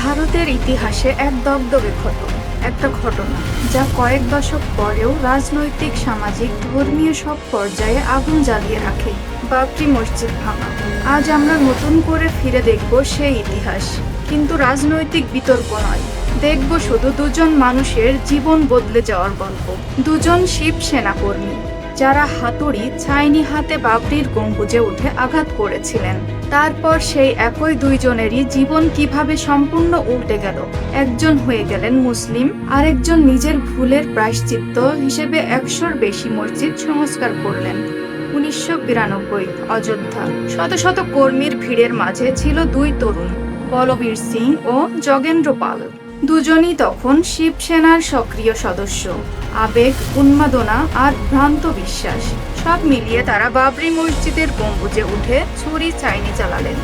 ভারতের ইতিহাসে এক দগদগে একটা ঘটনা যা কয়েক দশক পরেও রাজনৈতিক, সামাজিক, ধর্মীয় সব পর্যায়ে আগুন জ্বালিয়ে রাখে। বাবরি মসজিদ ভাঙা। আজ আমরা নতুন করে ফিরে দেখব সেই ইতিহাস, কিন্তু রাজনৈতিক বিতর্ক নয়। দেখব শুধু দুজন মানুষের জীবন বদলে যাওয়ার গল্প। দুজন শিব সেনাকর্মী যারা হাতুড়ি ছাইনি হাতে বাবরির গম্বুজে উঠে আঘাত করেছিলেন। তারপর সেই একই দুইজনেরই জীবন কিভাবে সম্পূর্ণ উল্টে গেল। একজন হয়ে গেলেন মুসলিম, আরেকজন নিজের ভুলের প্রায়শ্চিত্ত হিসেবে 100-র বেশি মসজিদ সংস্কার করলেন। 1992 অযোধ্যা। শত শত কর্মীর ভিড়ের মাঝে ছিল দুই তরুণ, বলবীর সিং ও যোগেন্দ্র পাল। দুজনই তখন শিবসেনার সক্রিয় সদস্য। আবেগ, উন্মাদনা আর ভ্রান্ত বিশ্বাস সব মিলিয়ে তারা বাবরি মসজিদের গম্বুজে উঠে ছুরি চাইনি চালালেন।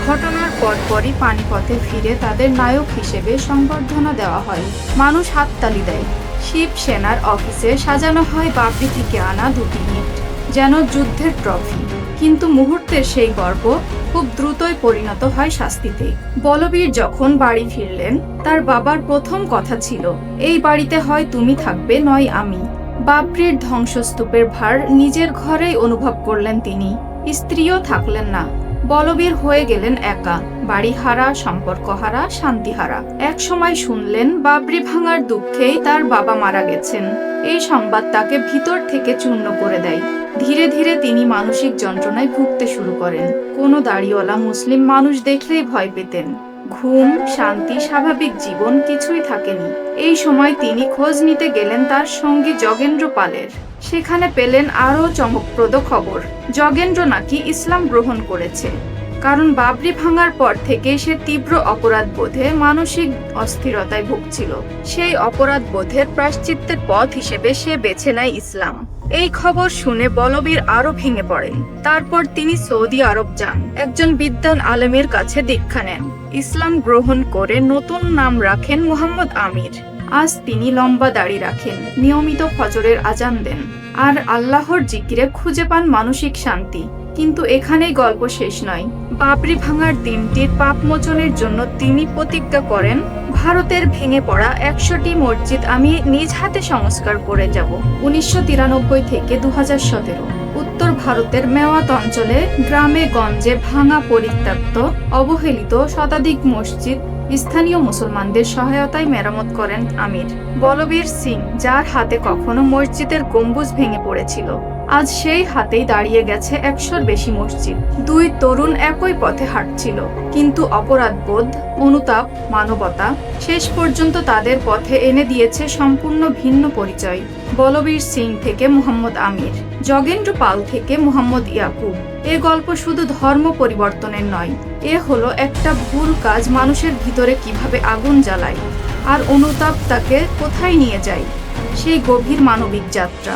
ঘটনার পরপরই পানিপথে ফিরে তাদের নায়ক হিসেবে সংবর্ধনা দেওয়া হয়। মানুষ হাততালি দেয়। শিবসেনার অফিসে সাজানো হয় বাবরি থেকে আনা দুটি ইট, যেন যুদ্ধের ট্রফি। কিন্তু মুহূর্তের সেই গর্ব খুব দ্রুতই পরিণত হয় শাস্তিতে। বলবীর যখন বাড়ি ফিরলেন, তার বাবার প্রথম কথা ছিল, এই বাড়িতে হয় তুমি থাকবে, নয় আমি। বাবরির ধ্বংসস্তূপের ভার নিজের ঘরেই অনুভব করলেন তিনি। স্ত্রীও থাকলেন না। বলবীর হয়ে গেলেন একা, বাড়িহারা, সম্পর্কহারা, শান্তিহারা। এক সময় শুনলেন বাবরি ভাঙার দুঃখেই তার বাবা মারা গেছেন। এই সংবাদ তাকে ভিতর থেকে চূর্ণ করে দেয়। ধীরে ধীরে তিনি মানসিক যন্ত্রণায় ভুগতে শুরু করেন। কোনো দাড়িওয়ালা মুসলিম মানুষ দেখলেই ভয় পেতেন। ঘুম, শান্তি, স্বাভাবিক জীবন কিছুই থাকেনি। এই সময় তিনি খোঁজ নিতে গেলেন তার সঙ্গী যোগেন্দ্র পালের। সেখানে পেলেন আরও চমকপ্রদ খবর। যোগেন্দ্র নাকি ইসলাম গ্রহণ করেছে, কারণ বাবরি ভাঙার পর থেকে সে তীব্র অপরাধ বোধে মানসিক অস্থিরতায় ভুগছিল। সেই অপরাধ বোধের প্রায়শ্চিত্তের পথ হিসেবে সে বেছে নেয় ইসলাম। এই খবর শুনে বলবীর আরো ভেঙে পড়েন। তারপর তিনি সৌদি আরব যান, একজন বিদ্বান আলেমের কাছে দীক্ষা নেন। ইসলাম গ্রহণ করে নতুন নাম রাখেন মুহাম্মদ আমির। আজ তিনি লম্বা দাড়ি রাখেন, নিয়মিত ফজরের আজান দেন, আর আল্লাহর জিকিরে খুঁজে পান মানসিক শান্তি। কিন্তু এখানেই গল্প শেষ নয়। বাবরি ভাঙার দিনটির পাপ মোচনের জন্য তিনি প্রতিজ্ঞা করেন, ভারতের ভেঙে পড়া 100টি মসজিদ আমি নিজ হাতে সংস্কার করে যাব। 1993 থেকে 2017 উত্তর ভারতের মেওয়াত অঞ্চলে গ্রামে গঞ্জে ভাঙা, পরিত্যক্ত, অবহেলিত শতাধিক মসজিদ স্থানীয় মুসলমানদের সহায়তায় মেরামত করেন আমির। বলবীর সিং, যার হাতে কখনো মসজিদের গম্বুজ ভেঙে পড়েছিল, আজ সেই হাতেই দাঁড়িয়ে গেছে 100-র বেশি মসজিদ। দুই তরুণ একই পথে হাঁটছিল, কিন্তু অপরাধবোধ, অনুতাপ, মানবতা শেষ পর্যন্ত তাদের পথে এনে দিয়েছে সম্পূর্ণ ভিন্ন পরিচয়। বলবীর সিং থেকে মুহাম্মদ আমির, যোগেন্দ্র পাল থেকে মুহাম্মদ ইয়াকুব। এ গল্প শুধু ধর্ম পরিবর্তনের নয়, এ হলো একটা ভুল কাজ মানুষের ভিতরে কিভাবে আগুন জ্বালায়, আর অনুতাপ তাকে কোথায় নিয়ে যায়, সেই গভীর মানবিক যাত্রা।